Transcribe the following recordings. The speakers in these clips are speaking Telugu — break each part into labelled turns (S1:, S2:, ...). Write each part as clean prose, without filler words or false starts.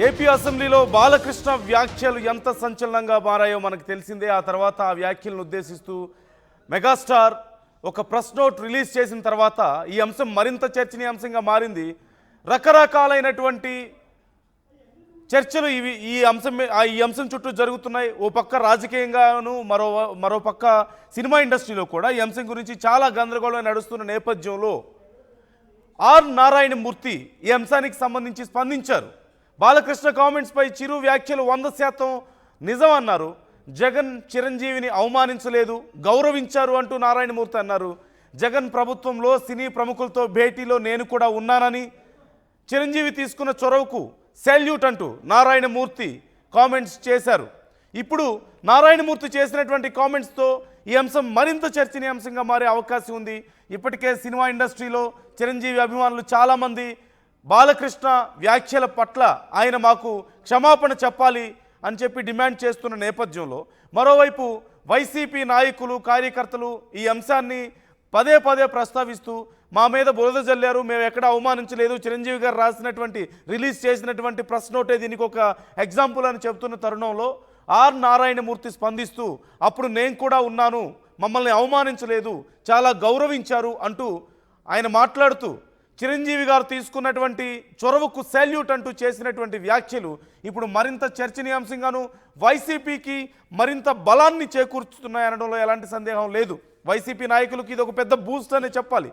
S1: ఏపీ అసెంబ్లీలో బాలకృష్ణ వ్యాఖ్యలు ఎంత సంచలనంగా మారాయో మనకు తెలిసిందే. ఆ తర్వాత ఆ వ్యాఖ్యలను ఉద్దేశిస్తూ మెగాస్టార్ ఒక ప్రెస్ నోట్ రిలీజ్ చేసిన తర్వాత ఈ అంశం మరింత చర్చనీయాంశంగా మారింది. రకరకాలైనటువంటి చర్చలు ఈ అంశం చుట్టూ జరుగుతున్నాయి. ఓ పక్క రాజకీయంగాను మరో పక్క సినిమా ఇండస్ట్రీలో కూడా ఈ అంశం గురించి చాలా గందరగోళం నడుస్తున్న నేపథ్యంలో ఆర్ నారాయణమూర్తి ఈ అంశానికి సంబంధించి స్పందించారు. బాలకృష్ణ కామెంట్స్పై చిరు వ్యాఖ్యలు 100% నిజం అన్నారు. జగన్ చిరంజీవిని అవమానించలేదు, గౌరవించారు అంటూ నారాయణమూర్తి అన్నారు. జగన్ ప్రభుత్వంలో సినీ ప్రముఖులతో భేటీలో నేను కూడా ఉన్నానని, చిరంజీవి తీసుకున్న చొరవకు సెల్యూట్ అంటూ నారాయణమూర్తి కామెంట్స్ చేశారు. ఇప్పుడు నారాయణమూర్తి చేసినటువంటి కామెంట్స్తో ఈ అంశం మరింత చర్చనీయాంశంగా మారే అవకాశం ఉంది. ఇప్పటికే సినిమా ఇండస్ట్రీలో చిరంజీవి అభిమానులు చాలామంది బాలకృష్ణ వ్యాఖ్యల పట్ల ఆయన మాకు క్షమాపణ చెప్పాలి అని చెప్పి డిమాండ్ చేస్తున్న నేపథ్యంలో మరోవైపు వైసీపీ నాయకులు కార్యకర్తలు ఈ అంశాన్ని పదే పదే ప్రస్తావిస్తూ మా మీద బురద జల్లారు, మేము ఎక్కడ అవమానించలేదు, చిరంజీవి గారు రాసినటువంటి రిలీజ్ చేసినటువంటి ప్రెస్ నోటే దీనికి ఒక ఎగ్జాంపుల్ అని చెప్తున్న తరుణంలో ఆర్ నారాయణమూర్తి స్పందిస్తూ అప్పుడు నేను కూడా ఉన్నాను, మమ్మల్ని అవమానించలేదు, చాలా గౌరవించారు అంటూ ఆయన మాట్లాడుతూ చిరంజీవి గారు తీసుకున్నటువంటి చొరవకు సెల్యూట్ అంటూ చేసినటువంటి వ్యాఖ్యలు ఇప్పుడు మరింత చర్చనీయాంశంగాను వైసీపీకి మరింత బలాన్ని చేకూర్చుతున్నాయనడంలో ఎలాంటి సందేహం లేదు. వైసీపీ నాయకులకు ఇది ఒక పెద్ద బూస్ట్ అనే చెప్పాలి.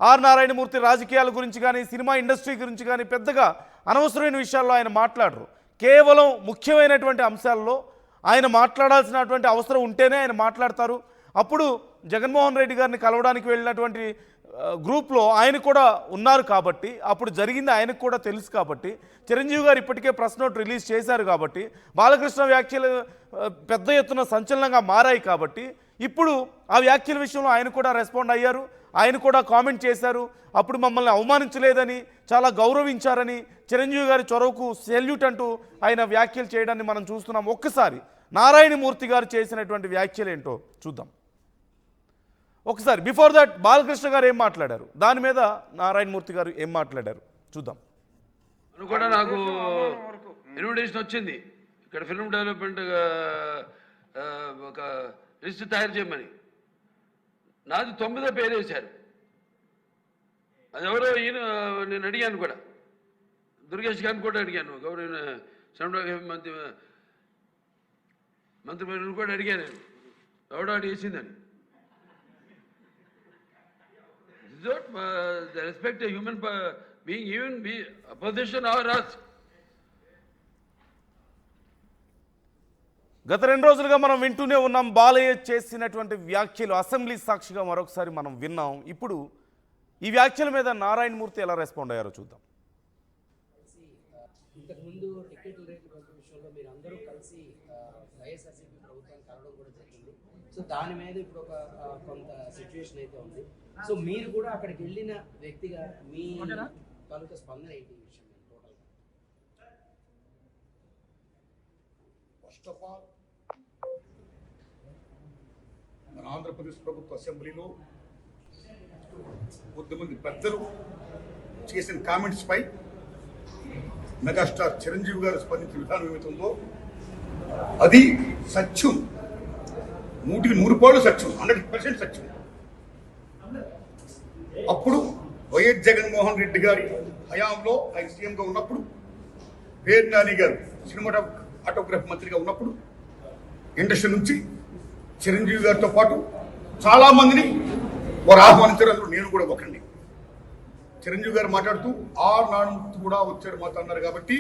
S1: ఆర్ నారాయణమూర్తి రాజకీయాల గురించి కానీ సినిమా ఇండస్ట్రీ గురించి కానీ పెద్దగా అనవసరమైన విషయాల్లో ఆయన మాట్లాడరు. కేవలం ముఖ్యమైనటువంటి అంశాల్లో ఆయన మాట్లాడాల్సినటువంటి అవసరం ఉంటేనే ఆయన మాట్లాడతారు. అప్పుడు జగన్మోహన్ రెడ్డి గారిని కలవడానికి వెళ్ళినటువంటి గ్రూప్లో ఆయన కూడా ఉన్నారు కాబట్టి, అప్పుడు జరిగింది ఆయనకు కూడా తెలుసు కాబట్టి, చిరంజీవి గారు ఇప్పటికే ప్రెస్ నోట్ రిలీజ్ చేశారు కాబట్టి, బాలకృష్ణ వ్యాఖ్యలు పెద్ద ఎత్తున సంచలనంగా మారాయి కాబట్టి, ఇప్పుడు ఆ వ్యాఖ్యల విషయంలో ఆయన కూడా రెస్పాండ్ అయ్యారు. ఆయన కూడా కామెంట్ చేశారు. అప్పుడు మమ్మల్ని అవమానించలేదని, చాలా గౌరవించారని, చిరంజీవి గారి చొరవకు సెల్యూట్ అంటూ ఆయన వ్యాఖ్యలు చేయడాన్ని మనం చూస్తున్నాం. ఒక్కసారి నారాయణమూర్తి గారు చేసినటువంటి వ్యాఖ్యలు ఏంటో చూద్దాం. ఒకసారి బిఫోర్ దట్ బాలకృష్ణ గారు ఏం మాట్లాడారు, దాని మీద నారాయణమూర్తి గారు ఏం మాట్లాడారు చూద్దాం.
S2: కూడా నాకు ఇన్విటేషన్ వచ్చింది ఇక్కడ ఫిల్మ్ డెవలప్మెంట్ ఒక లిస్ట్ తయారు చేయమని. నాది 9వ పేరు వేశారు. అది ఎవరో ఈయన నేను అడిగాను కూడా, దుర్గేష్ గారిని కూడా అడిగాను, గౌరవ మంత్రి కూడా అడిగాను, ఎవడో అడిగేసిందని. The respect a human being, even be opposition or us.
S1: గత 2 రోజులుగా మనం వింటూనే ఉన్నాం బాలయ్య చేసినటువంటి వ్యాఖ్యలు అసెంబ్లీ సాక్షిగా మరొకసారి మనం విన్నాం. ఇప్పుడు ఈ వ్యాఖ్యల మీద నారాయణమూర్తి ఎలా రెస్పాండ్ అయ్యారో చూద్దాం.
S3: ఇంతకుముందు టికెట్ల రేట్ల విషయంలో మీరు అందరూ కలిసి వైఎస్ఆర్సీపీ ప్రభుత్వాన్ని కలవడం కూడా జరిగింది. సో దాని మీద ఇప్పుడు ఒక కొంత సిచ్యువేషన్ అయితే ఉంది. సో మీరు కూడా అక్కడికి వెళ్ళిన వ్యక్తిగా మీ తాలూకా స్పందన ఏంటి ఈ విషయం టోటల్?
S4: ఫస్ట్ ఆఫ్ ఆల్ మన ఆంధ్రప్రదేశ్ ప్రభుత్వ అసెంబ్లీలో కొద్దిమంది పెద్దలు చేసిన కామెంట్స్ పై మెగాస్టార్ చిరంజీవి గారు స్పందించిన విధానం ఏమవుతుందో అది సత్యం, 100% సత్యం, 100% సత్యం. అప్పుడు వైఎస్ జగన్మోహన్ రెడ్డి గారి హయాంలో ఆయన సీఎంగా ఉన్నప్పుడు, పేరు నాని గారు సినిమాటోగ్రఫీ మంత్రిగా ఉన్నప్పుడు ఇండస్ట్రీ నుంచి చిరంజీవి గారితో పాటు చాలామందిని వారు ఆహ్వానించారు. అందులో నేను కూడా ఒకరిని. చిరంజీవి గారు మాట్లాడుతూ ఆర్ నారాయణమూర్తి కూడా వచ్చారు మాతో అన్నారు కాబట్టి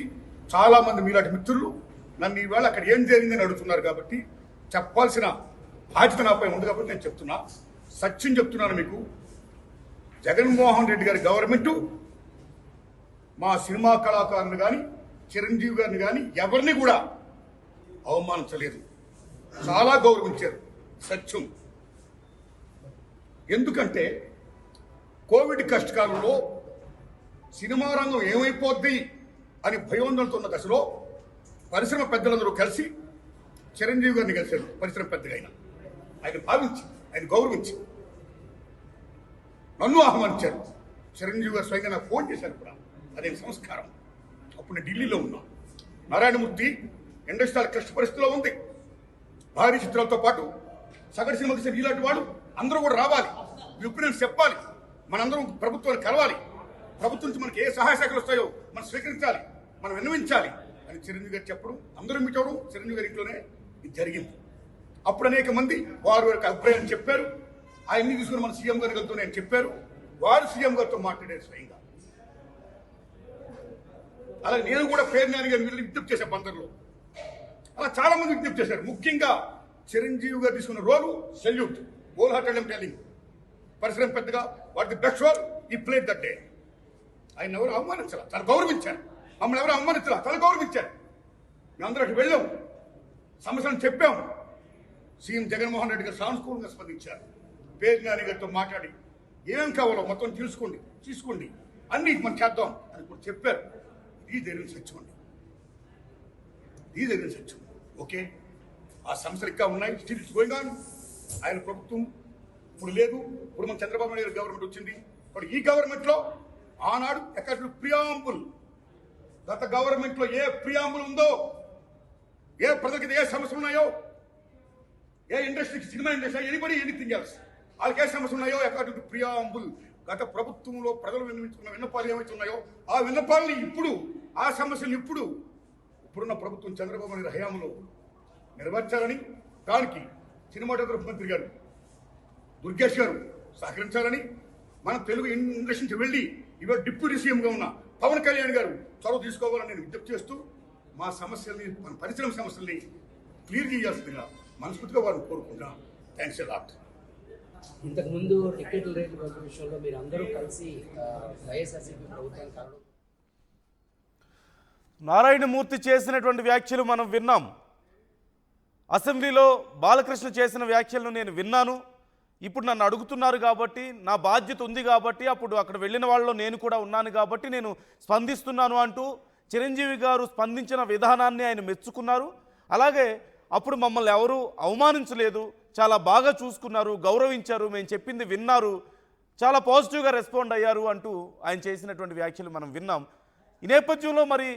S4: చాలామంది మీలాంటి మిత్రులు నన్ను ఈవేళ అక్కడ ఏం జరిగిందని అడుగుతున్నారు కాబట్టి చెప్పాల్సిన బాధ్యత నాపై ఉంది కాబట్టి నేను చెప్తున్నా, సత్యం చెప్తున్నాను మీకు. జగన్మోహన్ రెడ్డి గారి గవర్నమెంట్ మా సినిమా కళాకారుని కానీ చిరంజీవి గారిని కానీ ఎవరిని కూడా అవమానించలేదు, చాలా గౌరవించారు. సత్యం. ఎందుకంటే కోవిడ్ కష్టకాలంలో సినిమా రంగం ఏమైపోద్ది అని భయోందనతో ఉన్న దశలో పరిశ్రమ పెద్దలందరూ కలిసి చిరంజీవి గారిని కలిశారు. పరిశ్రమ పెద్దగా ఆయన భావించి, ఆయన గౌరవించి నన్ను ఆహ్వానించారు. చిరంజీవి గారు స్వయంగా నాకు ఫోన్ చేశారు కూడా, అదే సంస్కారం. అప్పుడు నేను ఢిల్లీలో ఉన్నా. నారాయణమూర్తి ఇండస్ట్రియల్ క్లిష్ట పరిస్థితిలో ఉంది. భారీ చిత్రాలతో పాటు సగటు సినిమా తీసే ఇలాంటి వాడు అందరూ కూడా రావాలి, మీ ఒపీనియన్స్ చెప్పాలి, మనందరం ప్రభుత్వాన్ని కలవాలి, ప్రభుత్వం నుంచి మనకి ఏ సహాయ శాఖలు వస్తాయో మనం స్వీకరించాలి, మనం విన్నవించాలి అని చిరంజీవి గారు చెప్పడం, అందరూ మీట్ అవడం చిరంజీవి గారి ఇంట్లోనే ఇది జరిగింది. అప్పుడు అనేక మంది వారి యొక్క అభిప్రాయం చెప్పారు. ఆయన్ని తీసుకుని మన సీఎం గారితో నేను చెప్పారు, వారు సీఎం గారితో మాట్లాడారు స్వయంగా. అలాగే నేను కూడా పేర్నాని గారిని వెళ్ళి విజ్ఞప్తి చేశాను బందర్లో. అలా చాలా మంది విజ్ఞప్తి చేశారు. ముఖ్యంగా చిరంజీవి గారు తీసుకున్న రోలు సెల్యూట్, హోల్ హార్టెడ్ టెలింగ్. పరిశ్రమ పెద్దగా వాట్ ది బెస్ట్ రోల్ ఈ ప్లేడ్ దట్ డే. ఆయన ఎవరు అవమానించాల, చాలా గౌరవించారు. మమ్మల్ని ఎవరు అవమానించాల, చాలా గౌరవించారు. మేమందరూ అటు వెళ్ళాము, సమస్యలను చెప్పాము. సీఎం జగన్మోహన్ రెడ్డి గారు సానుకూలంగా స్పందించారు. పేర్నాని గారితో మాట్లాడి ఏం కావాలో మొత్తం తీసుకోండి అన్ని మనం చేద్దాం అని కూడా చెప్పారు. ఇది జరిగిన సత్యం అండి, ఇది జరిగిన సత్యం. ఓకే, ఆ సమస్యలు ఇంకా ఉన్నాయి, స్టిల్ ఇట్స్ గోయింగ్ ఆన్. ఆయన ప్రభుత్వం ఇప్పుడు లేదు, ఇప్పుడు మన చంద్రబాబు నాయుడు గవర్నమెంట్ వచ్చింది. ఇప్పుడు ఈ గవర్నమెంట్ లో ఆనాడు ఎక్కడ ప్రియాంబుల్, గత గవర్నమెంట్ లో ఏ ప్రియాంబుల్ ఉందో, ఏ ప్రజలకి ఏ సమస్యలు ఉన్నాయో, ఏ ఇండస్ట్రీకి, cinema industry, anybody anything else, వాళ్ళకి ఏ సమస్యలు ఉన్నాయో అకార్డింగ్ టు ప్రియాంబుల్ గత ప్రభుత్వంలో ప్రజలు విన్నవించుకున్న విన్నపాలు ఏమైతే ఉన్నాయో ఆ విన్నపాలని ఇప్పుడు, ఆ సమస్యలు ఇప్పుడున్న ప్రభుత్వం చంద్రబాబు నాయుడు హయాంలో నెరవేర్చాలని, దానికి సినిమాటోగ్రఫీ మంత్రి గారు దుర్గేష్ గారు సహకరించాలని, మన తెలుగు ఇండస్ట్రీకి వెళ్ళి ఇవాళ డిప్యూటీ సీఎంగా ఉన్న పవన్ కళ్యాణ్ గారు చొరవ తీసుకోవాలని నేను విజ్ఞప్తి చేస్తూ మా సమస్యల్ని, మన పరిశ్రమ సమస్యల్ని క్లియర్ చేయాల్సిందిగా మనస్ఫూర్తిగా వారిని కోరుకుంటున్నాం. Thanks a lot.
S3: ఇంతకుముందు టికెట్ల రేట్ల పెంపు విషయంలో మీరు అందరూ కలిసి వైఎస్ఆర్సీపీ ప్రభుత్వానికి కారణం.
S1: నారాయణమూర్తి చేసినటువంటి వ్యాఖ్యలు మనం విన్నాం. అసెంబ్లీలో బాలకృష్ణ చేసిన వ్యాఖ్యలను నేను విన్నాను. ఇప్పుడు నన్ను అడుగుతున్నారు కాబట్టి, నా బాధ్యత ఉంది కాబట్టి, అప్పుడు అక్కడ వెళ్ళిన వాళ్ళలో నేను కూడా ఉన్నాను కాబట్టి నేను స్పందిస్తున్నాను అంటూ చిరంజీవి గారు స్పందించిన విధానాన్ని ఆయన మెచ్చుకున్నారు. అలాగే అప్పుడు మమ్మల్ని ఎవరూ అవమానించలేదు, చాలా బాగా చూసుకున్నారు, గౌరవించారు, మేము చెప్పింది విన్నారు, చాలా పాజిటివ్గా రెస్పాండ్ అయ్యారు అంటూ ఆయన చేసినటువంటి వ్యాఖ్యలు మనం విన్నాం. ఈ నేపథ్యంలో మరి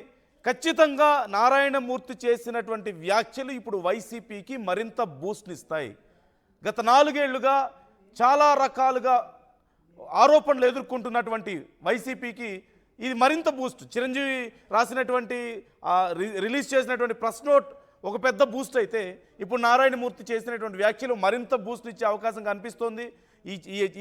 S1: ఖచ్చితంగా నారాయణమూర్తి చేసినటువంటి వ్యాఖ్యలు ఇప్పుడు వైసీపీకి మరింత బూస్ట్నిస్తాయి. గత 4 ఏళ్లుగా చాలా రకాలుగా ఆరోపణలు ఎదుర్కొంటున్నటువంటి వైసీపీకి ఇది మరింత బూస్ట్. చిరంజీవి రాసినటువంటి రిలీజ్ చేసినటువంటి ప్రెస్ నోట్ ఒక పెద్ద బూస్ట్ అయితే, ఇప్పుడు నారాయణమూర్తి చేసినటువంటి వ్యాఖ్యలు మరింత బూస్ట్ ఇచ్చే అవకాశం కనిపిస్తోంది.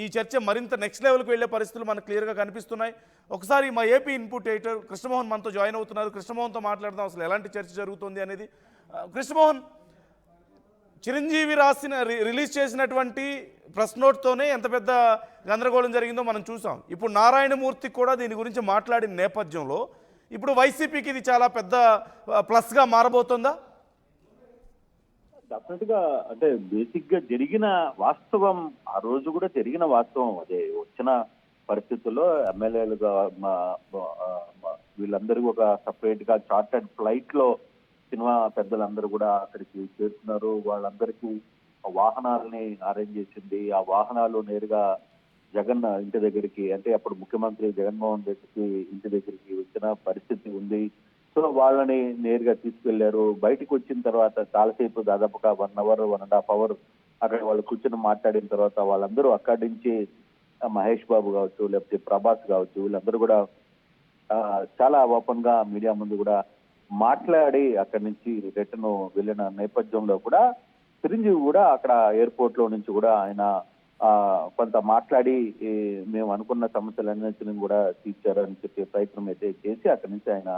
S1: ఈ చర్చ మరింత నెక్స్ట్ లెవెల్కి వెళ్ళే పరిస్థితులు మనకు క్లియర్గా కనిపిస్తున్నాయి. ఒకసారి మా ఏపీ ఇన్పుట్ ఎడిటర్ కృష్ణమోహన్ మనతో జాయిన్ అవుతున్నారు. కృష్ణమోహన్తో మాట్లాడదాం, అసలు ఎలాంటి చర్చ జరుగుతుంది అనేది. కృష్ణమోహన్, చిరంజీవి రిలీజ్ చేసినటువంటి ప్రెస్ నోట్తోనే ఎంత పెద్ద గందరగోళం జరిగిందో మనం చూసాం. ఇప్పుడు నారాయణమూర్తి కూడా దీని గురించి మాట్లాడిన నేపథ్యంలో ఇప్పుడు వైసీపీకి ఇది చాలా పెద్ద ప్లస్గా మారబోతుందా?
S5: డెఫినెట్ గా, అంటే బేసిక్ గా జరిగిన వాస్తవం, ఆ రోజు కూడా జరిగిన వాస్తవం అదే. వచ్చిన పరిస్థితుల్లో ఎమ్మెల్యేలుగా వీళ్ళందరూ ఒక సపరేట్ గా చార్టర్డ్ ఫ్లైట్ లో సినిమా పెద్దలందరూ కూడా అక్కడికి చేరుతున్నారు. వాళ్ళందరికీ వాహనాలని అరేంజ్ చేసింది. ఆ వాహనాలు నేరుగా జగన్ ఇంటి దగ్గరికి, అంటే అప్పుడు ముఖ్యమంత్రి జగన్మోహన్ రెడ్డికి ఇంటి దగ్గరికి వచ్చిన పరిస్థితి ఉంది. సో వాళ్ళని నేరుగా తీసుకెళ్లారు. బయటకు వచ్చిన తర్వాత చాలాసేపు, దాదాపుగా 1 hour 1.5 hours అక్కడ వాళ్ళు కూర్చొని మాట్లాడిన తర్వాత వాళ్ళందరూ అక్కడి నుంచి మహేష్ బాబు కావచ్చు, లేకపోతే ప్రభాస్ కావచ్చు, వీళ్ళందరూ కూడా చాలా ఓపెన్ గా మీడియా ముందు కూడా మాట్లాడి అక్కడి నుంచి రిటర్న్ వెళ్ళిన నేపథ్యంలో కూడా చిరంజీవి కూడా అక్కడ ఎయిర్పోర్ట్ లో నుంచి కూడా ఆయన కొంత మాట్లాడి మేము అనుకున్న సమస్యలన్నింటినీ కూడా తీర్చారని చెప్పే ప్రయత్నం అయితే చేసి అక్కడి నుంచి ఆయన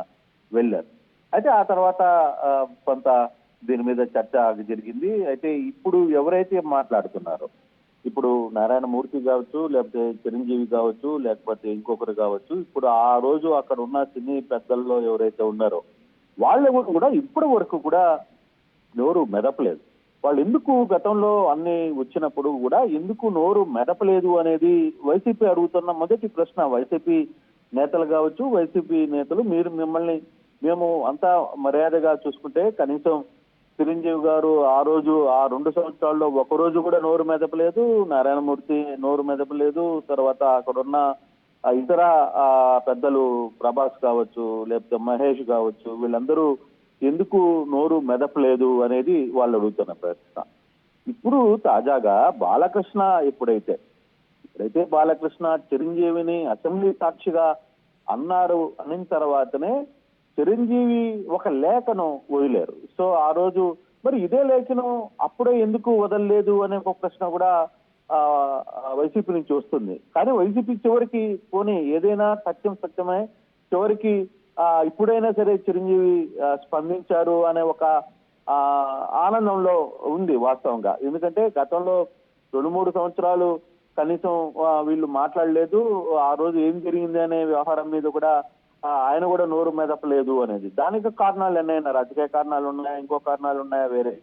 S5: వెళ్ళారు. అయితే ఆ తర్వాత కొంత దీని మీద చర్చ జరిగింది. అయితే ఇప్పుడు ఎవరైతే మాట్లాడుతున్నారో, ఇప్పుడు నారాయణమూర్తి కావచ్చు, లేకపోతే చిరంజీవి కావచ్చు, లేకపోతే ఇంకొకరు కావచ్చు, ఇప్పుడు ఆ రోజు అక్కడ ఉన్న సినీ పెద్దల్లో ఎవరైతే ఉన్నారో వాళ్ళు కూడా ఇప్పటి వరకు కూడా నోరు మెదపలేదు. వాళ్ళు ఎందుకు గతంలో అన్ని వచ్చినప్పుడు కూడా ఎందుకు నోరు మెదపలేదు అనేది వైసీపీ అడుగుతున్న మొదటి ప్రశ్న. వైసీపీ నేతలు కావచ్చు, వైసీపీ నేతలు, మేము అంతా మర్యాదగా చూసుకుంటే కనీసం చిరంజీవి గారు ఆ రోజు ఆ 2 సంవత్సరాల్లో ఒక రోజు కూడా నోరు మెదపలేదు, నారాయణమూర్తి నోరు మెదపలేదు. తర్వాత అక్కడున్న ఇతర పెద్దలు ప్రభాస్ కావచ్చు, లేకపోతే మహేష్ కావచ్చు, వీళ్ళందరూ ఎందుకు నోరు మెదపలేదు అనేది వాళ్ళు అడుగుతున్న ప్రశ్న. ఇప్పుడు తాజాగా బాలకృష్ణ ఎప్పుడైతే బాలకృష్ణ చిరంజీవిని అసెంబ్లీ సాక్షిగా అనిన తర్వాతనే చిరంజీవి ఒక లేఖను వదిలేరు. సో ఆ రోజు మరి ఇదే లేఖను అప్పుడే ఎందుకు వదలలేదు అనే ఒక ప్రశ్న కూడా వైసీపీ నుంచి వస్తుంది. కానీ వైసీపీ చివరికి పోనీ ఏదైనా సత్యమే, చివరికి ఇప్పుడైనా సరే చిరంజీవి స్పందించారు అనే ఒక ఆనందంలో ఉంది వాస్తవంగా. ఎందుకంటే గతంలో 2-3 సంవత్సరాలు కనీసం వీళ్ళు మాట్లాడలేదు. ఆ రోజు ఏం జరిగింది అనే వ్యవహారం మీద కూడా ఆయన కూడా నోరు మెదపలేదు అనేది. దానికి కారణాలు ఎన్నైనా రాజకీయ కారణాలు ఉన్నాయా, ఇంకో కారణాలు ఉన్నాయా వేరే.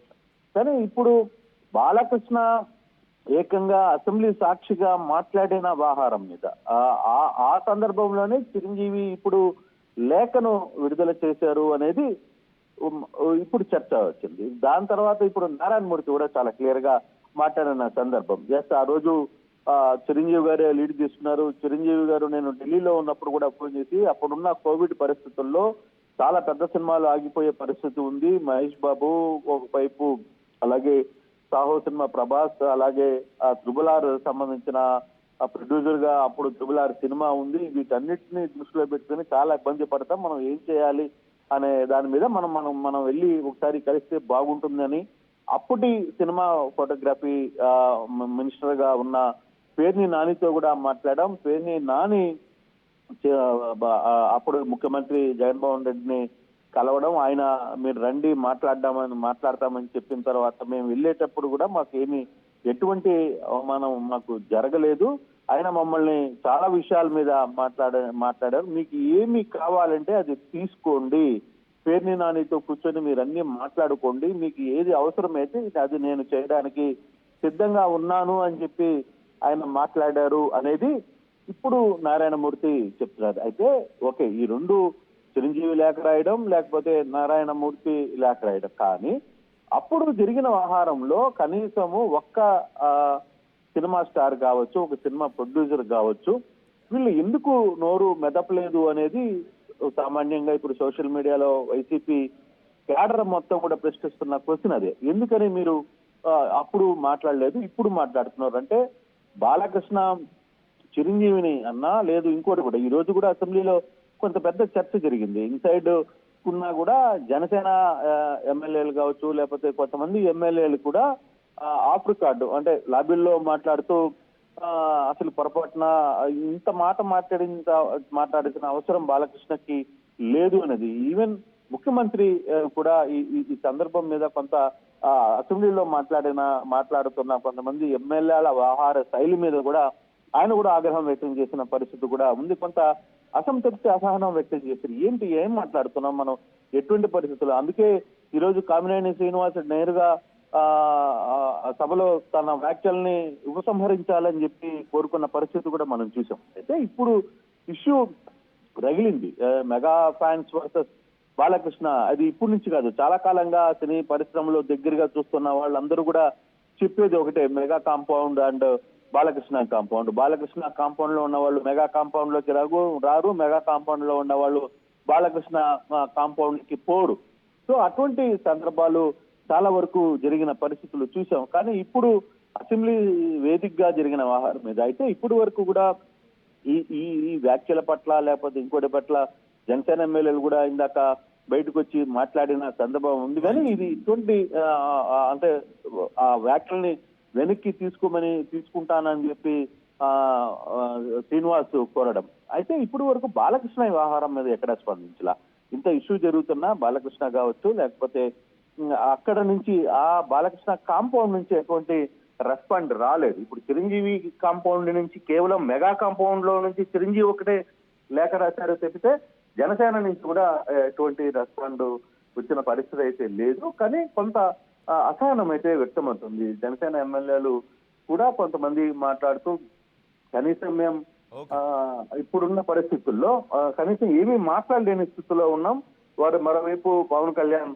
S5: కానీ ఇప్పుడు బాలకృష్ణ ఏకంగా అసెంబ్లీ సాక్షిగా మాట్లాడిన వ్యవహారం మీద ఆ సందర్భంలోనే చిరంజీవి ఇప్పుడు లేఖను విడుదల చేశారు అనేది ఇప్పుడు చర్చ వచ్చింది. దాని తర్వాత ఇప్పుడు నారాయణమూర్తి కూడా చాలా క్లియర్ గా మాట్లాడిన సందర్భం. జస్ట్ ఆ రోజు చిరంజీవి గారే లీడ్ తీసుకున్నారు. చిరంజీవి గారు నేను ఢిల్లీలో ఉన్నప్పుడు కూడా ఫోన్ చేసి అప్పుడున్న కోవిడ్ పరిస్థితుల్లో చాలా పెద్ద సినిమాలు ఆగిపోయే పరిస్థితి ఉంది. మహేష్ బాబు ఒకవైపు, అలాగే సాహో సినిమా ప్రభాస్, అలాగే త్రిబుల్-ఆర్ సంబంధించిన ప్రొడ్యూసర్ గా అప్పుడు త్రిబుల్-ఆర్ సినిమా ఉంది. వీటన్నిటిని దృష్టిలో పెట్టుకుని చాలా ఇబ్బంది పడతాం, మనం ఏం చేయాలి అనే దాని మీద మనం వెళ్ళి ఒకసారి కలిస్తే బాగుంటుందని అప్పటి సినిమా ఫోటోగ్రఫీ మినిస్టర్ గా ఉన్న పేర్ని నానితో కూడా మాట్లాడాం. పేర్ని నాని అప్పుడు ముఖ్యమంత్రి జగన్మోహన్ రెడ్డిని కలవడం, ఆయన మీరు రండి మాట్లాడతామని చెప్పిన తర్వాత మేము వెళ్ళేటప్పుడు కూడా ఎటువంటి అవమానం మాకు జరగలేదు. ఆయన మమ్మల్ని చాలా విషయాల మీద మాట్లాడారు. మీకు ఏమి కావాలంటే అది తీసుకోండి, పేర్ని నానితో కూర్చొని మీరు అన్ని మాట్లాడుకోండి, మీకు ఏది అవసరమైతే అది నేను చేయడానికి సిద్ధంగా ఉన్నాను అని చెప్పి ఆయన మాట్లాడారు అనేది ఇప్పుడు నారాయణమూర్తి చెప్తున్నారు. అయితే ఓకే, ఈ రెండు చిరంజీవి లేఖ రాయడం లేకపోతే నారాయణమూర్తి లేఖ రాయడం, కానీ అప్పుడు జరిగిన వ్యవహారంలో కనీసము ఒక్క సినిమా స్టార్ కావచ్చు, ఒక సినిమా ప్రొడ్యూసర్ కావచ్చు, వీళ్ళు ఎందుకు నోరు మెదపలేదు అనేది సామాన్యంగా ఇప్పుడు సోషల్ మీడియాలో వైసీపీ క్యాడర్ మొత్తం కూడా ప్రశ్నిస్తున్న క్వశ్చన్ అదే. ఎందుకని మీరు అప్పుడు మాట్లాడలేదు, ఇప్పుడు మాట్లాడుతున్నారు అంటే బాలకృష్ణ చిరంజీవిని అన్నా లేదు ఇంకోటి కూడా ఈ రోజు కూడా అసెంబ్లీలో కొంత పెద్ద చర్చ జరిగింది. ఇన్సైడ్ ఉన్నా కూడా జనసేన ఎమ్మెల్యేలు కావచ్చు, లేకపోతే కొంతమంది ఎమ్మెల్యేలు కూడా ఆఫ్ రికార్డు అంటే లాబీల్లో మాట్లాడుతూ అసలు పొరపాటున ఇంత మాట మాట్లాడాల్సిన అవసరం బాలకృష్ణకి లేదు అనేది. ఈవెన్ ముఖ్యమంత్రి కూడా ఈ సందర్భం మీద కొంత అసెంబ్లీలో మాట్లాడుతున్న కొంతమంది ఎమ్మెల్యేల వ్యవహార శైలి మీద కూడా ఆయన కూడా ఆగ్రహం వ్యక్తం చేసిన పరిస్థితి కూడా ఉంది. కొంత అసంతృప్తి, అసహనం వ్యక్తం చేశారు. ఏం మాట్లాడుతున్నాం మనం, ఎటువంటి పరిస్థితులు. అందుకే ఈరోజు కామినేని శ్రీనివాస్ నేరుగా సభలో తన వ్యాఖ్యల్ని ఉపసంహరించాలని చెప్పి కోరుకున్న పరిస్థితి కూడా మనం చూసాం. అయితే ఇప్పుడు ఇష్యూ రగిలింది, మెగా ఫ్యాన్స్ వర్సెస్ బాలకృష్ణ. అది ఇప్పటి నుంచి కాదు, చాలా కాలంగా సినీ పరిశ్రమలో దగ్గరగా చూస్తున్న వాళ్ళందరూ కూడా చెప్పేది ఒకటే, mega compound and Balakrishna compound. Balakrishna compound లో ఉన్న వాళ్ళు మెగా కాంపౌండ్ లోకి రారు, మెగా కాంపౌండ్ లో ఉన్న వాళ్ళు బాలకృష్ణ కాంపౌండ్ కి పోరు. సో అటువంటి సందర్భాలు చాలా వరకు జరిగిన పరిస్థితులు చూసాం. కానీ ఇప్పుడు అసెంబ్లీ వేదికగా జరిగిన వ్యవహారం మీద అయితే ఇప్పటి వరకు కూడా ఈ వ్యాఖ్యల పట్ల లేకపోతే ఇంకోటి పట్ల జనసేన ఎమ్మెల్యేలు కూడా ఇందాక బయటకు వచ్చి మాట్లాడిన సందర్భం ఉంది. కానీ ఇది ఇటువంటి అంటే ఆ వ్యాఖ్యల్ని వెనక్కి తీసుకుంటానని చెప్పి శ్రీనివాస్ కోరడం. అయితే ఇప్పటి వరకు బాలకృష్ణ వ్యవహారం మీద ఎక్కడా స్పందించలా. ఇంత ఇష్యూ జరుగుతున్నా బాలకృష్ణ కావచ్చు, లేకపోతే అక్కడ నుంచి ఆ బాలకృష్ణ కాంపౌండ్ నుంచి ఎటువంటి రెస్పాండ్ రాలేదు. ఇప్పుడు చిరంజీవి కాంపౌండ్ నుంచి కేవలం మెగా కాంపౌండ్ లో నుంచి చిరంజీవి ఒకటే లేఖ రాశారు తప్పితే జనసేన నుంచి కూడా ఎటువంటి రెస్పాండ్ వచ్చిన పరిస్థితి అయితే లేదు. కానీ కొంత అసహనం అయితే వ్యక్తమవుతుంది. జనసేన ఎమ్మెల్యేలు కూడా కొంతమంది మాట్లాడుతూ కనీసం మేము ఇప్పుడున్న పరిస్థితుల్లో కనీసం ఏమీ మాట్లాడలేని స్థితిలో ఉన్నాం. వారు మరోవైపు పవన్ కళ్యాణ్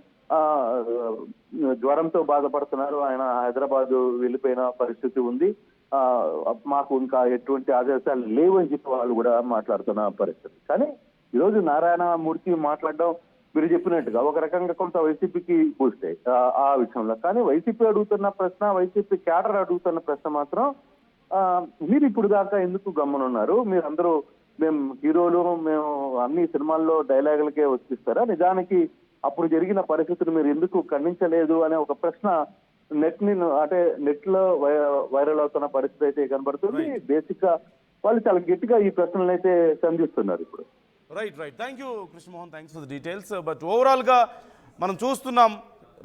S5: జ్వరంతో బాధపడుతున్నారు, ఆయన హైదరాబాద్ వెళ్ళిపోయిన పరిస్థితి ఉంది, మాకు ఇంకా ఎటువంటి ఆదేశాలు లేవని చెప్పి వాళ్ళు కూడా మాట్లాడుతున్న పరిస్థితి. కానీ ఈరోజు నారాయణమూర్తి మాట్లాడడం మీరు చెప్పినట్టుగా ఒక రకంగా కొంత వైసీపీకి బూస్ట్ ఆ విషయంలో. కానీ వైసీపీ అడుగుతున్న ప్రశ్న, వైసీపీ క్యాడర్ అడుగుతున్న ప్రశ్న మాత్రం మీరు ఇప్పుడు దాకా ఎందుకు గమ్మునున్నారు? మీరందరూ మేము హీరోలు, మేము అన్ని సినిమాల్లో డైలాగులకే వర్తిస్తారా? నిజానికి అప్పుడు జరిగిన పరిస్థితులు మీరు ఎందుకు ఖండించలేదు అనే ఒక ప్రశ్న నెట్ లో వైరల్ అవుతున్న పరిస్థితి అయితే కనబడుతుంది. బేసిక్ గా వాళ్ళు చాలా గట్టిగా ఈ ప్రశ్నలు అయితే సంధిస్తున్నారు ఇప్పుడు.
S1: Right. Thank you Krishnamohan, thanks for the details. But ఓవరాల్గా మనం చూస్తున్నాం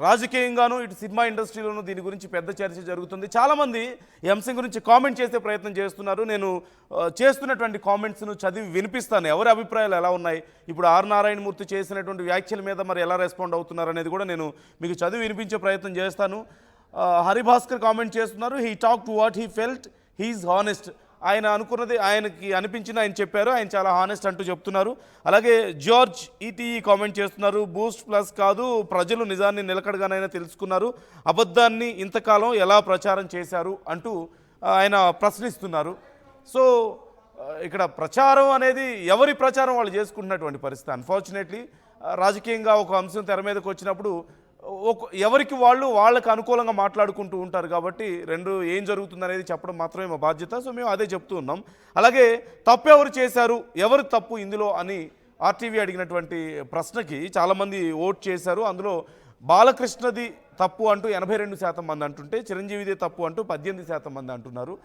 S1: రాజకీయంగాను ఇటు సినిమా ఇండస్ట్రీలోనూ దీని గురించి పెద్ద చర్చ జరుగుతుంది. చాలామంది ఈ అంశం గురించి కామెంట్ చేసే ప్రయత్నం చేస్తున్నారు. నేను చేస్తున్నటువంటి కామెంట్స్ను చదివి వినిపిస్తాను, ఎవరి అభిప్రాయాలు ఎలా ఉన్నాయి, ఇప్పుడు ఆర్ నారాయణమూర్తి చేసినటువంటి వ్యాఖ్యల మీద మరి ఎలా రెస్పాండ్ అవుతున్నారు అనేది కూడా నేను మీకు చదివి వినిపించే ప్రయత్నం చేస్తాను. హరిభాస్కర్ కామెంట్ చేస్తున్నారు, he talk to what he felt, he's honest. ఆయన అనుకున్నది ఆయనకి అనిపించింది ఆయన చెప్పారు, ఆయన చాలా హానెస్ట్ అంటూ చెప్తున్నారు. అలాగే జార్జ్ ఈటీఈ కామెంట్ చేస్తున్నారు, బూస్ట్ ప్లస్ కాదు, ప్రజలు నిజాన్ని నిలకడగానైనా తెలుసుకున్నారు, అబద్ధాన్ని ఇంతకాలం ఎలా ప్రచారం చేశారు అంటూ ఆయన ప్రశ్నిస్తున్నారు. సో ఇక్కడ ప్రచారం అనేది ఎవరి ప్రచారం వాళ్ళు చేసుకుంటున్నటువంటి పరిస్థితి. అన్ఫార్చునేట్లీ రాజకీయంగా ఒక అంశం తెర మీదకి వచ్చినప్పుడు ఎవరికి వాళ్ళకి అనుకూలంగా మాట్లాడుకుంటూ ఉంటారు. కాబట్టి రెండు ఏం జరుగుతుంది అనేది చెప్పడం మాత్రమే మా బాధ్యత. సో మేము అదే చెప్తూ ఉన్నాం. అలాగే తప్పు ఎవరు చేశారు, ఎవరు తప్పు ఇందులో అని ఆర్టీవీ అడిగినటువంటి ప్రశ్నకి చాలామంది ఓట్ చేశారు. అందులో బాలకృష్ణది తప్పు అంటూ 82% మంది అంటుంటే, చిరంజీవిదే తప్పు అంటూ 18% మంది అంటున్నారు.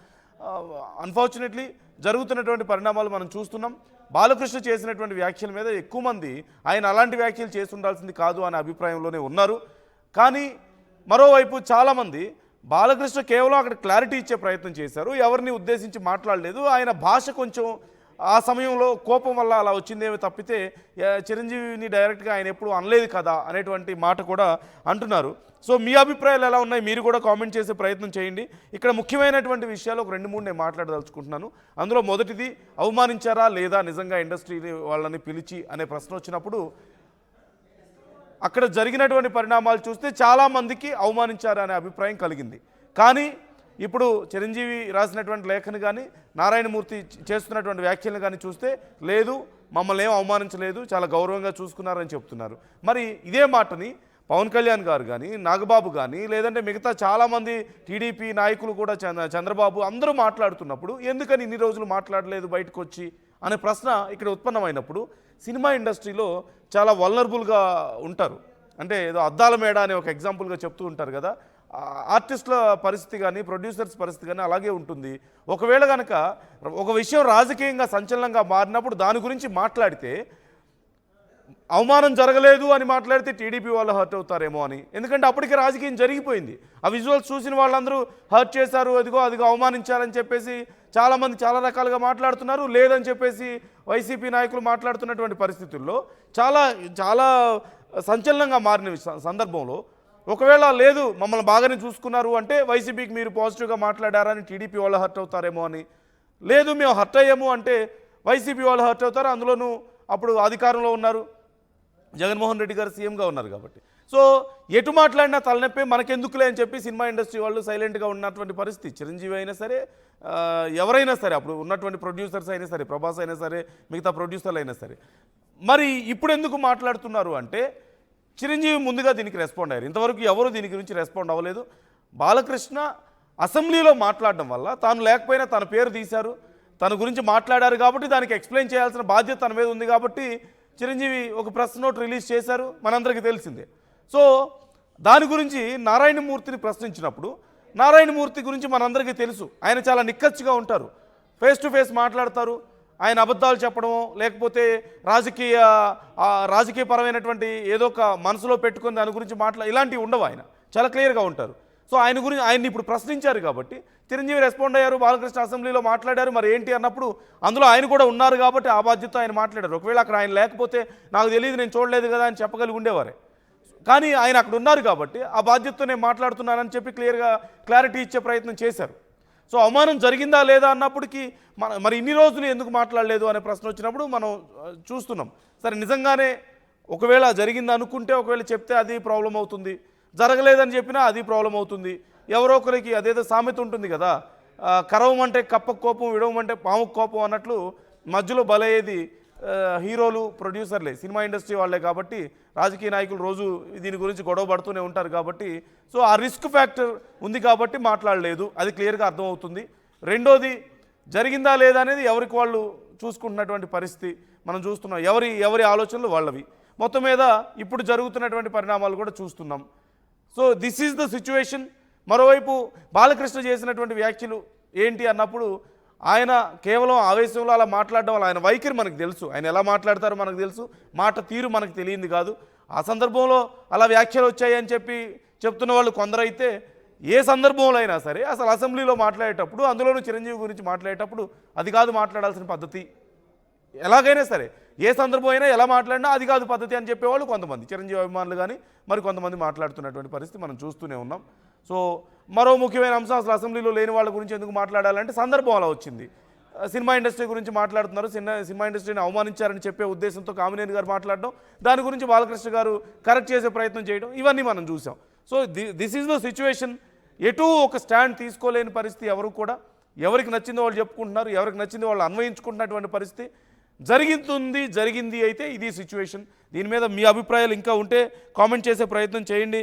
S1: అన్ఫార్చునేట్లీ జరుగుతున్నటువంటి పరిణామాలు మనం చూస్తున్నాం. బాలకృష్ణ చేసినటువంటి వ్యాఖ్యల మీద ఎక్కువ మంది ఆయన అలాంటి వ్యాఖ్యలు చేసి ఉండాల్సింది కాదు అనే అభిప్రాయంలోనే ఉన్నారు. కానీ మరోవైపు చాలామంది బాలకృష్ణ కేవలం అక్కడ క్లారిటీ ఇచ్చే ప్రయత్నం చేశారు, ఎవరిని ఉద్దేశించి మాట్లాడలేదు. ఆయన భాష కొంచెం ఆ సమయంలో కోపం వల్ల అలా వచ్చిందేమో తప్పితే చిరంజీవిని డైరెక్ట్గా ఆయన ఎప్పుడు అనలేదు కదా అనేటువంటి మాట కూడా అంటున్నారు. సో మీ అభిప్రాయాలు ఎలా ఉన్నాయి, మీరు కూడా కామెంట్ చేసే ప్రయత్నం చేయండి. ఇక్కడ ముఖ్యమైనటువంటి విషయాలు ఒక 2-3 నేను మాట్లాడదలుచుకుంటున్నాను. అందులో మొదటిది, అవమానించారా లేదా నిజంగా ఇండస్ట్రీ వాళ్ళని పిలిచి అనే ప్రశ్న వచ్చినప్పుడు అక్కడ జరిగినటువంటి పరిణామాలు చూస్తే చాలామందికి అవమానించారా అనే అభిప్రాయం కలిగింది. కానీ ఇప్పుడు చిరంజీవి రాసినటువంటి లేఖను కానీ నారాయణమూర్తి చేస్తున్నటువంటి వ్యాఖ్యలను కానీ చూస్తే లేదు, మమ్మల్ని ఏం అవమానించలేదు, చాలా గౌరవంగా చూసుకున్నారని చెప్తున్నారు. మరి ఇదే మాటని పవన్ కళ్యాణ్ గారు కానీ, నాగబాబు కానీ, లేదంటే మిగతా చాలామంది టీడీపీ నాయకులు కూడా, చంద్రబాబు అందరూ మాట్లాడుతున్నప్పుడు ఎందుకని ఇన్ని రోజులు మాట్లాడలేదు బయటకు వచ్చి అనే ప్రశ్న ఇక్కడ ఉత్పన్నమైనప్పుడు, సినిమా ఇండస్ట్రీలో చాలా వల్నరబుల్గా ఉంటారు. అంటే ఏదో అద్దాల మేడ అనే ఒక ఎగ్జాంపుల్గా చెప్తూ ఉంటారు కదా, ఆర్టిస్టుల పరిస్థితి కానీ ప్రొడ్యూసర్స్ పరిస్థితి కానీ అలాగే ఉంటుంది. ఒకవేళ కనుక ఒక విషయం రాజకీయంగా సంచలనంగా మారినప్పుడు దాని గురించి మాట్లాడితే, అవమానం జరగలేదు అని మాట్లాడితే టీడీపీ వాళ్ళు హర్ట్ అవుతారేమో అని, ఎందుకంటే అప్పటికే రాజకీయం జరిగిపోయింది. ఆ విజువల్స్ చూసిన వాళ్ళందరూ హర్ట్ చేశారు, అదిగో అవమానించారని చెప్పేసి చాలామంది చాలా రకాలుగా మాట్లాడుతున్నారు. లేదని చెప్పేసి వైసీపీ నాయకులు మాట్లాడుతున్నటువంటి పరిస్థితుల్లో చాలా చాలా సంచలనంగా మారిన సందర్భంలో ఒకవేళ లేదు మమ్మల్ని బాగానే చూసుకున్నారు అంటే వైసీపీకి మీరు పాజిటివ్గా మాట్లాడారని టీడీపీ వాళ్ళు హర్ట్ అవుతారేమో అని, లేదు మేము హర్ట్ అయ్యాము అంటే వైసీపీ వాళ్ళు హర్ట్ అవుతారు, అందులోనూ అప్పుడు అధికారంలో ఉన్నారు, జగన్మోహన్ రెడ్డి గారు సీఎంగా ఉన్నారు కాబట్టి. సో ఎటు మాట్లాడినా తలనొప్పి, మనకెందుకులే అని చెప్పి సినిమా ఇండస్ట్రీ వాళ్ళు సైలెంట్గా ఉన్నటువంటి పరిస్థితి. చిరంజీవి అయినా సరే, ఎవరైనా సరే, అప్పుడు ఉన్నటువంటి ప్రొడ్యూసర్స్ అయినా సరే, ప్రభాస్ అయినా సరే, మిగతా ప్రొడ్యూసర్లు అయినా సరే. మరి ఇప్పుడు ఎందుకు మాట్లాడుతున్నారు అంటే, చిరంజీవి ముందుగా దీనికి రెస్పాండ్ అయ్యారు. ఇంతవరకు ఎవరు దీని గురించి రెస్పాండ్ అవ్వలేదు. బాలకృష్ణ అసెంబ్లీలో మాట్లాడడం వల్ల, తాను లేకపోయినా తన పేరు తీశారు, తన గురించి మాట్లాడారు కాబట్టి దానికి ఎక్స్ప్లెయిన్ చేయాల్సిన బాధ్యత తన మీద ఉంది కాబట్టి చిరంజీవి ఒక ప్రెస్ నోట్ రిలీజ్ చేశారు, మనందరికీ తెలిసిందే. సో దాని గురించి నారాయణమూర్తిని ప్రశ్నించినప్పుడు, నారాయణమూర్తి గురించి మనందరికీ తెలుసు, ఆయన చాలా నిక్కచ్చిగా ఉంటారు, ఫేస్ టు ఫేస్ మాట్లాడతారు. ఆయన అబద్ధాలు చెప్పడమో లేకపోతే రాజకీయపరమైనటువంటి ఏదో ఒక మనసులో పెట్టుకుని దాని గురించి ఇలాంటివి ఉండవు. ఆయన చాలా క్లియర్గా ఉంటారు. సో ఆయన్ని ఇప్పుడు ప్రశ్నించారు కాబట్టి చిరంజీవి రెస్పాండ్ అయ్యారు, బాలకృష్ణ అసెంబ్లీలో మాట్లాడారు. మరి ఏంటి అన్నప్పుడు అందులో ఆయన కూడా ఉన్నారు కాబట్టి ఆ బాధ్యత ఆయన మాట్లాడారు. ఒకవేళ అక్కడ ఆయన లేకపోతే నాకు తెలియదు, నేను చూడలేదు కదా అని చెప్పగలిగి ఉండేవారే. కానీ ఆయన అక్కడ ఉన్నారు కాబట్టి ఆ బాధ్యతతో నేను మాట్లాడుతున్నానని చెప్పి క్లారిటీ ఇచ్చే ప్రయత్నం చేశారు. సో అవమానం జరిగిందా లేదా అన్నప్పటికీ మరి ఇన్ని రోజులు ఎందుకు మాట్లాడలేదు అనే ప్రశ్న వచ్చినప్పుడు మనం చూస్తున్నాం. సరే, నిజంగానే ఒకవేళ జరిగింది అనుకుంటే, ఒకవేళ చెప్తే అది ప్రాబ్లం అవుతుంది, జరగలేదని చెప్పినా అది ప్రాబ్లం అవుతుంది. ఎవరో ఒకరికి అదేదో సామెత ఉంటుంది కదా, కరవమంటే కప్ప కోపం, విడవమంటే పాము కోపం అన్నట్లు మధ్యలో బలయ్యేది హీరోలు ప్రొడ్యూసర్లే, సినిమా ఇండస్ట్రీ వాళ్ళే కాబట్టి రాజకీయ నాయకులు రోజు దీని గురించి గొడవ పడుతూనే ఉంటారు కాబట్టి సో ఆ రిస్క్ ఫ్యాక్టర్ ఉంది కాబట్టి మాట్లాడలేదు, అది క్లియర్గా అర్థమవుతుంది. రెండోది జరిగిందా లేదా అనేది ఎవరికి వాళ్ళు చూసుకుంటున్నటువంటి పరిస్థితి మనం చూస్తున్నాం, ఎవరి ఆలోచనలు వాళ్ళవి. మొత్తం మీద ఇప్పుడు జరుగుతున్నటువంటి పరిణామాలు కూడా చూస్తున్నాం. So this is the situation. మరోవైపు బాలకృష్ణ చేసినటువంటి వ్యాఖ్యలు ఏంటి అన్నప్పుడు ఆయన కేవలం ఆవేశంలో అలా మాట్లాడడం వల్ల ఆయన వైఖరి మనకు తెలుసు, ఆయన ఎలా మాట్లాడతారో మనకు తెలుసు, మాట తీరు మనకు తెలియంది కాదు. ఆ సందర్భంలో అలా వ్యాఖ్యలు వచ్చాయి అని చెప్తున్న వాళ్ళు కొందరైతే ఏ సందర్భంలో అయినా సరే అసలు అసెంబ్లీలో మాట్లాడేటప్పుడు, అందులోనూ చిరంజీవి గురించి మాట్లాడేటప్పుడు అది కాదు మాట్లాడాల్సిన పద్ధతి. ఎలాగైనా సరే ఏ సందర్భం అయినా ఎలా మాట్లాడినా అది కాదు పద్ధతి అని చెప్పేవాళ్ళు కొంతమంది చిరంజీవి అభిమానులు కానీ మరి కొంతమంది మాట్లాడుతున్నటువంటి పరిస్థితి మనం చూస్తూనే ఉన్నాం. సో మరో ముఖ్యమైన అంశం, అసలు అసెంబ్లీలో లేని వాళ్ళ గురించి ఎందుకు మాట్లాడాలంటే సందర్భం అలా వచ్చింది. సినిమా ఇండస్ట్రీ గురించి మాట్లాడుతున్నారు, సినిమా ఇండస్ట్రీని అవమానించారని చెప్పే ఉద్దేశంతో కామినేని గారు మాట్లాడడం, దాని గురించి బాలకృష్ణ గారు కరెక్ట్ చేసే ప్రయత్నం చేయడం, ఇవన్నీ మనం చూసాం. So this is the situation. ఎటూ ఒక స్టాండ్ తీసుకోలేని పరిస్థితి. ఎవరు కూడా ఎవరికి నచ్చిందో వాళ్ళు చెప్పుకుంటున్నారు, ఎవరికి నచ్చింది వాళ్ళు అన్వయించుకుంటున్నటువంటి పరిస్థితి జరిగింది అయితే ఇది సిచ్యువేషన్. దీని మీద మీ అభిప్రాయాలు ఇంకా ఉంటే కామెంట్ చేసే ప్రయత్నం చేయండి.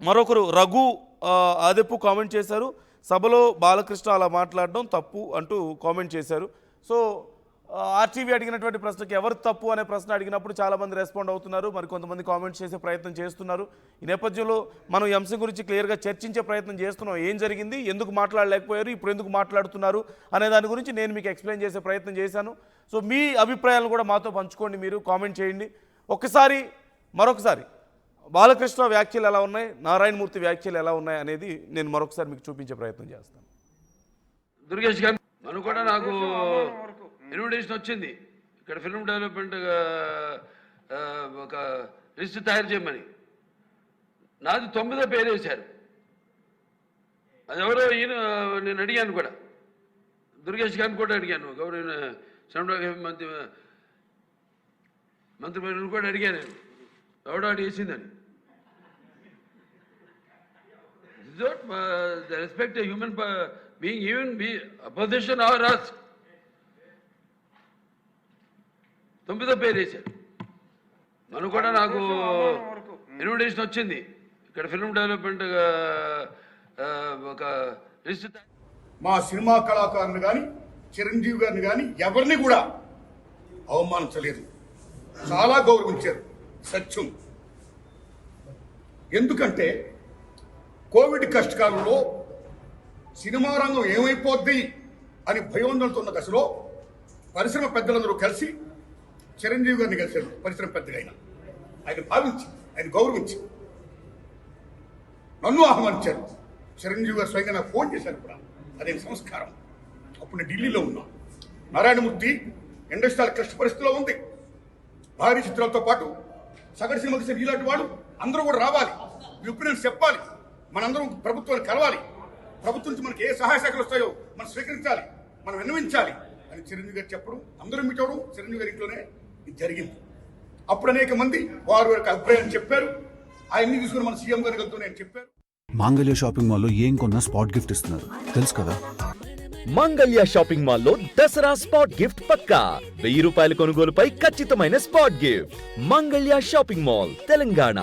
S1: మరొకరు రఘు ఆదెప్పు కామెంట్ చేశారు, సభలో బాలకృష్ణ అలా మాట్లాడడం తప్పు అంటూ కామెంట్ చేశారు. సో ఆర్టీవీ అడిగినటువంటి ప్రశ్నకి ఎవరు తప్పు అనే ప్రశ్న అడిగినప్పుడు చాలామంది రెస్పాండ్ అవుతున్నారు, మరి కొంతమంది కామెంట్స్ చేసే ప్రయత్నం చేస్తున్నారు. ఈ నేపథ్యంలో మనం ఈ అంశం గురించి క్లియర్గా చర్చించే ప్రయత్నం చేస్తున్నాం. ఏం జరిగింది, ఎందుకు మాట్లాడలేకపోయారు, ఇప్పుడు ఎందుకు మాట్లాడుతున్నారు అనే దాని గురించి నేను మీకు ఎక్స్ప్లెయిన్ చేసే ప్రయత్నం చేశాను. సో మీ అభిప్రాయాలను కూడా మాతో పంచుకోండి, మీరు కామెంట్ చేయండి. మరొకసారి బాలకృష్ణ వ్యాఖ్యలు ఎలా ఉన్నాయి, నారాయణమూర్తి వ్యాఖ్యలు ఎలా ఉన్నాయి అనేది నేను మరొకసారి మీకు చూపించే ప్రయత్నం చేస్తాను.
S2: దుర్గేష్ గారు మనం కూడా నాకు ఇన్విటేషన్ వచ్చింది ఇక్కడ ఫిల్మ్ డెవలప్మెంట్ ఒక లిస్ట్ తయారు చేయమని. నాది 9వ పేరు వేశారు. అది ఎవరో ఈయన నేను అడిగాను కూడా, దుర్గేష్ గారిని కూడా అడిగాను, గౌరవ మంత్రి కూడా అడిగాను, ఎవడో అడిగేసిందని. The respect a human being, even be opposition or us. 9వ పేరు వేశారు. మనం కూడా నాకు ఇన్విటేషన్ వచ్చింది ఇక్కడ ఫిల్మ్ డెవలప్మెంట్ ఒక లిస్ట్.
S4: మా సినిమా కళాకారుని కానీ చిరంజీవి గారిని కానీ ఎవరిని కూడా అవమానించలేదు, చాలా గౌరవించారు. సత్యం. ఎందుకంటే కోవిడ్ కష్టకాలంలో సినిమా రంగం ఏమైపోద్ది అని భయోందనతో ఉన్న దశలో పరిశ్రమ పెద్దలందరూ కలిసి చిరంజీవి గారిని కలిశారు. పరిశ్రమ పెద్దగా ఆయన భావించి, ఆయన గౌరవించి నన్ను ఆహ్వానించారు. చిరంజీవి గారు స్వయంగా నాకు ఫోన్ చేశారు కూడా, అదే సంస్కారం. అప్పుడు నేను ఢిల్లీలో ఉన్నా. నారాయణమూర్తి ఇండస్ట్రియల్ క్లిష్ట పరిస్థితిలో ఉంది. భారీ చిత్రాలతో పాటు సగటు సినిమాకి ఇలాంటి వాడు అందరూ కూడా రావాలి, మీ ఒపీనియన్స్ చెప్పాలి, మనందరం ప్రభుత్వాన్ని కలవాలి, ప్రభుత్వం నుంచి మనకి ఏ సహాయ శాఖలు వస్తాయో మనం స్వీకరించాలి, మనం విన్నవించాలి అని చిరంజీవి గారు చెప్పడం, అందరూ మీట్ అవడం చిరంజీవి గారి ఇంట్లోనే ఇది జరిగింది. అప్పుడు అనేక మంది వారి యొక్క అభిప్రాయాన్ని చెప్పారు. ఆయన్ని తీసుకుని మన సీఎం గారికి వెళ్తూ నేను చెప్పారు.
S6: మాంగళ్య షాపింగ్ మాల్లో ఏం కొన్నా స్పాట్ గిఫ్ట్ ఇస్తున్నారు తెలుసు కదా.
S7: మంగళ్య షాపింగ్ మాల్లో దసరా స్పాట్ గిఫ్ట్ పక్కా. 1000 రూపాయల కొనుగోలుపై ఖచ్చితమైన spot gift. Mangalya shopping mall, Telangana.